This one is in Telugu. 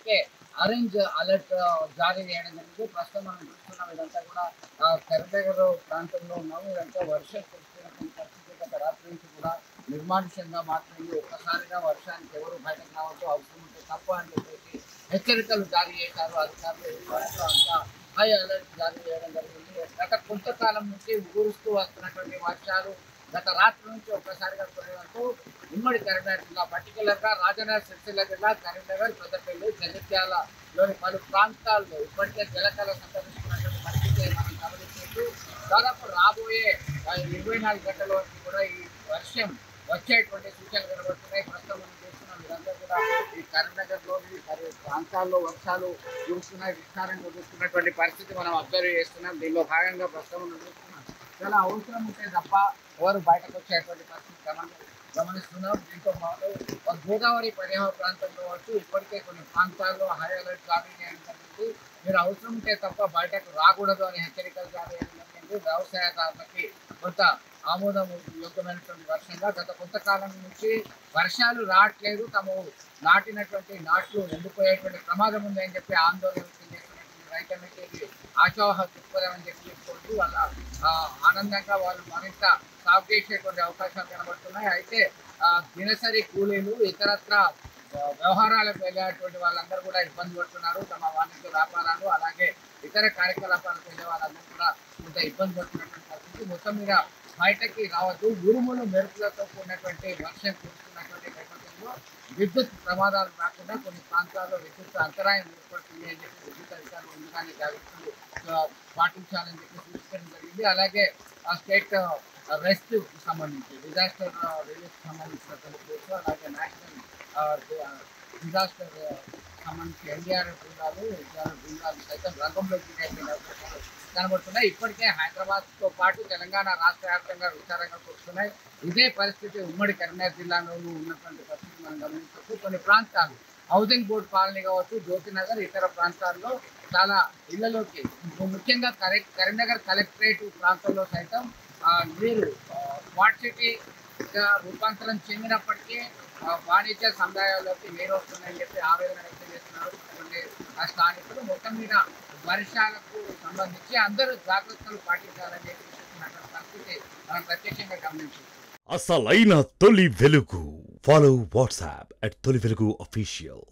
ఇప్పటికే ఆరెంజ్ అలర్ట్ జారీ చేయడం జరిగింది. ప్రస్తుతం మనం చూస్తున్నాం ఇదంతా కూడా కరీంనగర్ ప్రాంతంలో ఉన్నాము. ఇదంతా వర్షం కురుస్తున్నటువంటి పరిస్థితి గత రాత్రి నుంచి కూడా నిర్మానుష్యంగా మాత్రమే ఒక్కసారిగా వర్షానికి ఎవరు బయటకు రావద్దు, అవసరం ఉంటే తప్ప అని చెప్పేసి హెచ్చరికలు జారీ చేశారు అధికారులు. అంతా హై అలర్ట్ జారీ చేయడం జరిగింది. గత కొంతకాలం నుంచి ఊరుస్తూ వస్తున్నటువంటి వర్షాలు గత రాత్రి నుంచి ఒక్కసారిగా కురవడంతో ఉమ్మడి కరీంనగర్ జిల్లా పర్టికులర్గా రాజన్న సిరిసిల్ల జిల్లా కరీంనగర్, పెద్దపల్లి, జగిత్యాలలోని పలు ప్రాంతాల్లో ఇప్పటికే జలకళ సంతరిస్తున్నటువంటి పరిస్థితి మనం గమనించవచ్చు. దాదాపు రాబోయే 24 గంటల వరకు కూడా ఈ వర్షం వచ్చేటువంటి సూచనలు కనబడుతున్నాయి. ప్రస్తుతం మనం చూస్తున్నాం ఇదంతా కూడా ఈ కరీంనగర్లోని పలు ప్రాంతాల్లో వర్షాలు కురుస్తున్నాయి, విస్తారంగా కురుస్తున్నటువంటి పరిస్థితి మనం అబ్జర్వ్ చేస్తున్నాం. దీనిలో భాగంగా ప్రస్తుతం మనం చూస్తున్నాం చాలా అవసరం ఉంటే తప్ప ఎవరు బయటకు వచ్చేటువంటి పరిస్థితి గమనిస్తున్నాం. దీంతో పాటు గోదావరి పరివాహ ప్రాంతంలో వచ్చి ఇప్పటికే కొన్ని ప్రాంతాల్లో హై అలర్ట్ జారీ చేయడం జరిగింది. మీరు అవసరం ఉంటే తప్ప బయటకు రాకూడదు అని హెచ్చరికలు జారీ చేయడం జరిగింది. వ్యవసాయదారులకి కొంత ఆమోదం యోగ్యమైనటువంటి వర్షంగా గత కొంతకాలం నుంచి వర్షాలు రావట్లేదు, తాము నాటినటువంటి నాట్లు ఎండిపోయేటువంటి ప్రమాదం ఉందని చెప్పి ఆందోళన వ్యక్తం చేస్తున్నటువంటి రైతులకి ఇది ఆశావహ దృక్పథం అని చెప్పి చెప్పుకోవచ్చు. వాళ్ళ ఆనందంగా వాళ్ళు మరింత సాగు చేసేటువంటి అవకాశాలు కనబడుతున్నాయి. అయితే దినసరి కూలీలు ఇతరత్ర వ్యవహారాలకు వెళ్ళేటువంటి వాళ్ళందరూ కూడా ఇబ్బంది పడుతున్నారు. తమ వాణిజ్య వ్యాపారాలు అలాగే ఇతర కార్యకలాపాలకు వెళ్ళే వాళ్ళందరూ కూడా కొంత ఇబ్బంది పడుతున్నటువంటి పరిస్థితి. మొత్తం మీద బయటకి రావద్దు. ఉరుములు మెరుపులతో కూడినటువంటి వర్షం కురుస్తున్నటువంటి నేపథ్యంలో విద్యుత్ ప్రమాదాలు రాకుండా కొన్ని ప్రాంతాల్లో విద్యుత్ అంతరాయం ఏర్పడుతుంది అని చెప్పి విద్యుత్ అధికారులు ముందుగానే జాగ్రత్తలు పాటించాలని చెప్పి సూచించడం జరిగింది. అలాగే స్టేట్ రెస్ట్ సంబంధించి డిజాస్టర్ రిలీఫ్ సంబంధించినటువంటి కోర్సు అలాగే నేషనల్ డిజాస్టర్ సంబంధించి ఎన్డీఆర్ఎఫ్ బృందాలు సైతం రంగంలోకి అవకాశాలు కనబడుతున్నాయి. ఇప్పటికే హైదరాబాద్తో పాటు తెలంగాణ రాష్ట్ర వ్యాప్తంగా విస్తారంగా కురుస్తున్నాయి. ఇదే పరిస్థితి ఉమ్మడి కరీంనగర్ జిల్లాలోనూ ఉన్నటువంటి పరిస్థితి మనం గమనించవచ్చు. కొన్ని ప్రాంతాలు హౌసింగ్ బోర్డు కాలనీ కావచ్చు, జ్యోతినగర్, ఇతర ప్రాంతాల్లో చాలా ఇళ్లలోకి ముఖ్యంగా కరీంనగర్ కలెక్టరేట్ ప్రాంతంలో సైతం నీరు స్మార్ట్ సిటీగా రూపాంతరం చెందినప్పటికీ వాణిజ్య సముదాయాల్లోకి నీరు వస్తుందని చెప్పి ఆవేదన వ్యక్తం చేస్తున్నారు కొన్ని స్థానికులు. మొత్తం మీద వర్షాలకు సంబంధించి అందరూ జాగ్రత్తలు పాటించాలని చెప్పి చెప్తున్నటువంటి పరిస్థితి మనం ప్రత్యక్షంగా గమనించాం. అసలైన తొలి వెలుగు. ఫాలో వాట్సాప్ @తొలి వెలుగు అఫీషియల్.